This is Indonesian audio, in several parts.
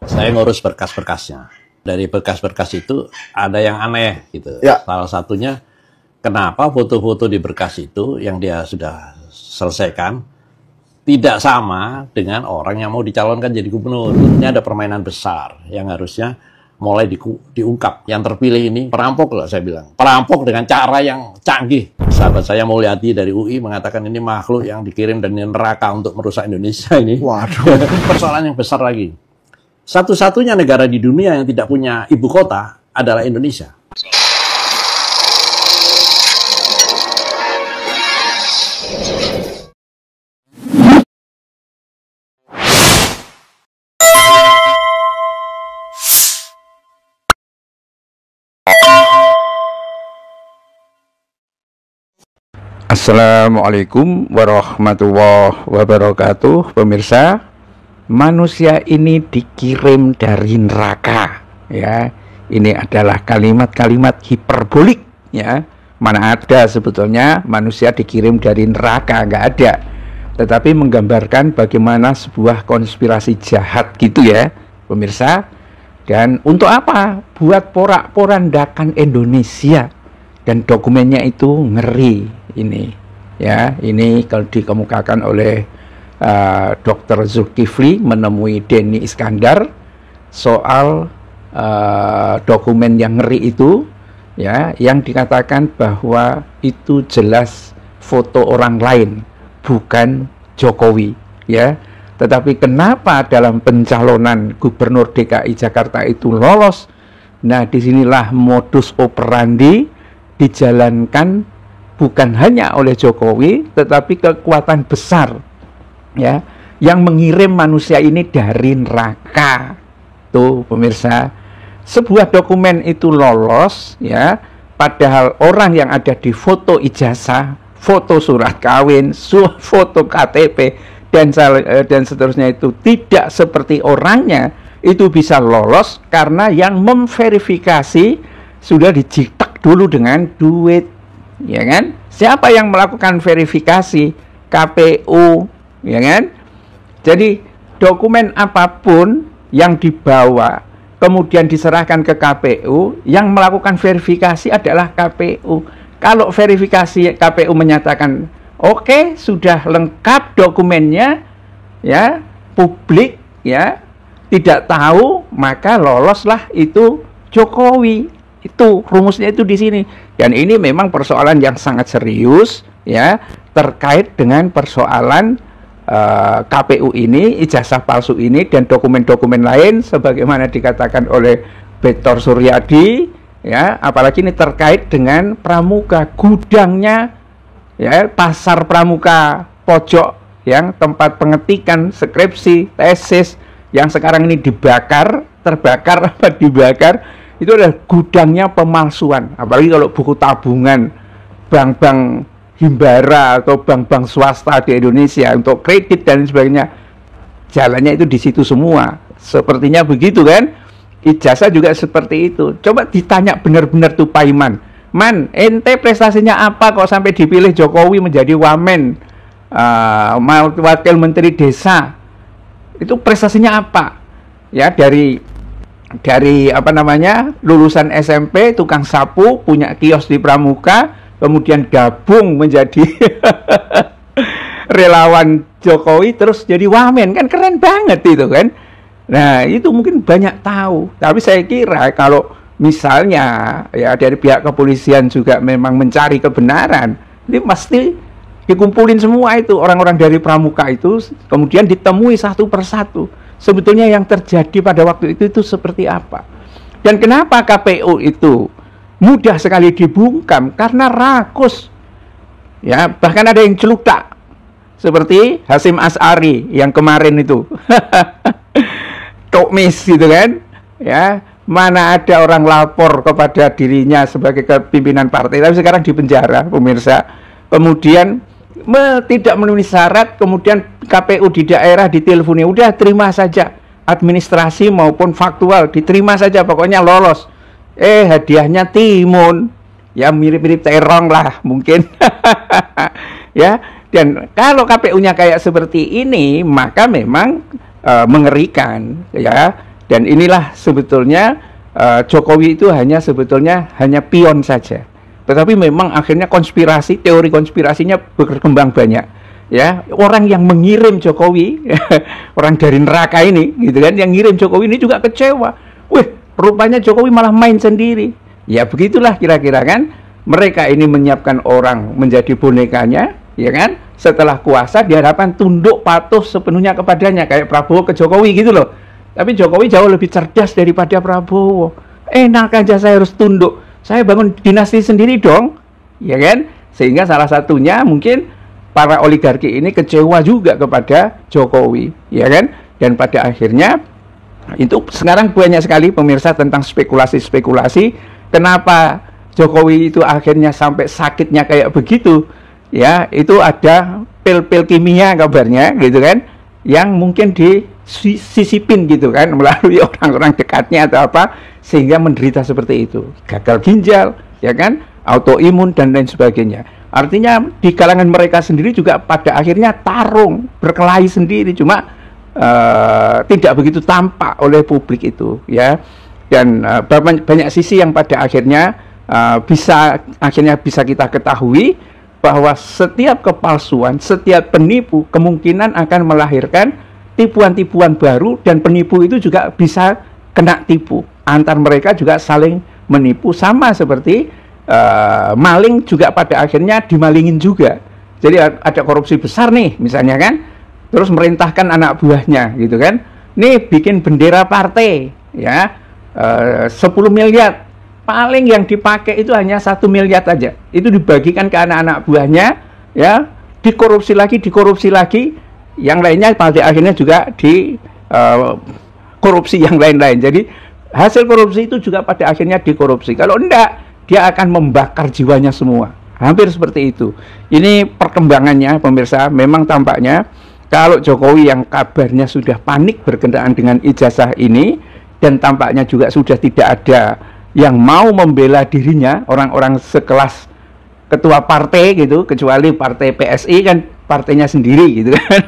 Saya ngurus berkas-berkasnya. Dari berkas-berkas itu ada yang aneh gitu. Ya. Salah satunya, kenapa foto-foto di berkas itu yang dia sudah selesaikan tidak sama dengan orang yang mau dicalonkan jadi gubernur. Ini ada permainan besar yang harusnya mulai diungkap. Yang terpilih ini perampok loh, saya bilang. Perampok dengan cara yang canggih. Sahabat saya Mulyadi dari UI mengatakan ini makhluk yang dikirim dari neraka untuk merusak Indonesia ini. Waduh. Persoalan yang besar lagi. Satu-satunya negara di dunia yang tidak punya ibu kota adalah Indonesia. Assalamualaikum warahmatullahi wabarakatuh. Pemirsa, manusia ini dikirim dari neraka, ya. Ini adalah kalimat-kalimat hiperbolik, ya. Mana ada sebetulnya manusia dikirim dari neraka, nggak ada. Tetapi menggambarkan bagaimana sebuah konspirasi jahat gitu ya, pemirsa. Dan untuk apa? Buat porak-porandakan Indonesia. Dan dokumennya itu ngeri ini, ya. Ini kalau dikemukakan oleh Dr. Zulkifli menemui Denny Iskandar soal dokumen yang ngeri itu, ya, yang dikatakan bahwa itu jelas foto orang lain, bukan Jokowi, ya. Tetapi kenapa dalam pencalonan Gubernur DKI Jakarta itu lolos? Nah, disinilah modus operandi dijalankan bukan hanya oleh Jokowi, tetapi kekuatan besar, ya, yang mengirim manusia ini dari neraka. Tuh pemirsa, sebuah dokumen itu lolos, ya, padahal orang yang ada di foto ijazah, foto surat kawin, foto KTP dan seterusnya itu tidak seperti orangnya, itu bisa lolos karena yang memverifikasi sudah dijitak dulu dengan duit, ya kan? Siapa yang melakukan verifikasi? KPU, ya kan? Jadi dokumen apapun yang dibawa kemudian diserahkan ke KPU, yang melakukan verifikasi adalah KPU. Kalau verifikasi KPU menyatakan oke, sudah lengkap dokumennya, ya, publik, ya, tidak tahu, maka loloslah itu Jokowi. Itu rumusnya itu di sini. Dan ini memang persoalan yang sangat serius, ya, terkait dengan persoalan KPU ini, ijazah palsu ini dan dokumen-dokumen lain sebagaimana dikatakan oleh Bektor Suryadi, ya, apalagi ini terkait dengan pramuka, gudangnya, ya, pasar pramuka pojok, yang tempat pengetikan skripsi, tesis yang sekarang ini terbakar apa dibakar. Itu adalah gudangnya pemalsuan. Apalagi kalau buku tabungan bank-bank himbara atau bank-bank swasta di Indonesia untuk kredit dan sebagainya, jalannya itu di situ semua. Sepertinya begitu kan? Ijazah juga seperti itu. Coba ditanya benar-benar tuh Pak Iman, Man, ente prestasinya apa kok sampai dipilih Jokowi menjadi wamen, wakil menteri desa? Itu prestasinya apa? Ya, dari apa namanya, lulusan SMP, tukang sapu, punya kios di Pramuka, kemudian gabung menjadi relawan Jokowi, terus jadi wamen, kan keren banget itu kan. Nah, itu mungkin banyak tahu, tapi saya kira kalau misalnya, ya, dari pihak kepolisian juga memang mencari kebenaran, ini pasti dikumpulin semua itu orang-orang dari Pramuka itu, kemudian ditemui satu persatu. Sebetulnya yang terjadi pada waktu itu seperti apa? Dan kenapa KPU itu mudah sekali dibungkam? Karena rakus. Ya, bahkan ada yang celutak. Seperti Hasyim Asy'ari yang kemarin itu. Tokmis gitu kan? Ya, mana ada orang lapor kepada dirinya sebagai kepimpinan partai, tapi sekarang di penjara, pemirsa. Kemudian tidak memenuhi syarat, kemudian KPU di daerah diteleponi, udah terima saja, administrasi maupun faktual diterima saja, pokoknya lolos. Hadiahnya timun, ya mirip-mirip terong lah mungkin. Ya, dan kalau KPU-nya kayak seperti ini, maka memang mengerikan, ya. Dan inilah sebetulnya Jokowi itu sebetulnya hanya pion saja. Tetapi memang akhirnya teori konspirasinya berkembang banyak. Ya, orang yang mengirim Jokowi, orang dari neraka ini, gitu kan, yang ngirim Jokowi ini juga kecewa. Wih, rupanya Jokowi malah main sendiri. Ya begitulah kira-kira kan. Mereka ini menyiapkan orang menjadi bonekanya, ya kan? Setelah kuasa diharapkan tunduk patuh sepenuhnya kepadanya, kayak Prabowo ke Jokowi gitu loh. Tapi Jokowi jauh lebih cerdas daripada Prabowo. Enak aja saya harus tunduk. Saya bangun dinasti sendiri dong, ya kan? Sehingga salah satunya mungkin para oligarki ini kecewa juga kepada Jokowi, ya kan? Dan pada akhirnya itu sekarang banyak sekali pemirsa tentang spekulasi-spekulasi kenapa Jokowi itu akhirnya sampai sakitnya kayak begitu. Ya, itu ada pil-pil kimia kabarnya gitu kan, yang mungkin disisipin gitu kan melalui orang-orang dekatnya atau apa, sehingga menderita seperti itu. Gagal ginjal, ya kan, autoimun dan lain sebagainya. Artinya di kalangan mereka sendiri juga pada akhirnya tarung, berkelahi sendiri, cuma tidak begitu tampak oleh publik itu, ya. Dan banyak sisi yang pada akhirnya bisa kita ketahui bahwa setiap kepalsuan, setiap penipu kemungkinan akan melahirkan tipuan-tipuan baru, dan penipu itu juga bisa kena tipu. Antar mereka juga saling menipu, sama seperti maling juga pada akhirnya dimalingin juga. Jadi ada korupsi besar nih misalnya kan, terus merintahkan anak buahnya gitu kan, nih bikin bendera partai ya, 10 miliar, paling yang dipakai itu hanya 1 miliar aja, itu dibagikan ke anak-anak buahnya ya, dikorupsi lagi, yang lainnya pada akhirnya juga korupsi yang lain-lain. Jadi hasil korupsi itu juga pada akhirnya dikorupsi. Kalau enggak, dia akan membakar jiwanya semua. Hampir seperti itu. Ini perkembangannya pemirsa. Memang tampaknya kalau Jokowi yang kabarnya sudah panik berkenaan dengan ijazah ini, dan tampaknya juga sudah tidak ada yang mau membela dirinya, orang-orang sekelas ketua partai gitu, kecuali partai PSI kan partainya sendiri gitu kan.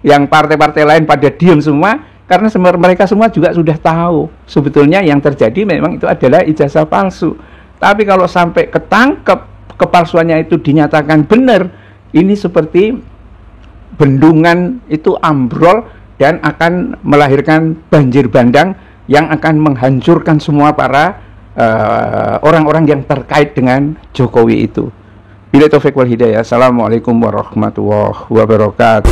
Yang partai-partai lain pada diem semua, karena mereka semua juga sudah tahu sebetulnya yang terjadi memang itu adalah ijazah palsu. Tapi kalau sampai ketangkep kepalsuannya itu dinyatakan benar, ini seperti bendungan itu ambrol dan akan melahirkan banjir bandang yang akan menghancurkan semua para orang-orang yang terkait dengan Jokowi itu. Bila taufik wal hidayah. Assalamualaikum warahmatullahi wabarakatuh.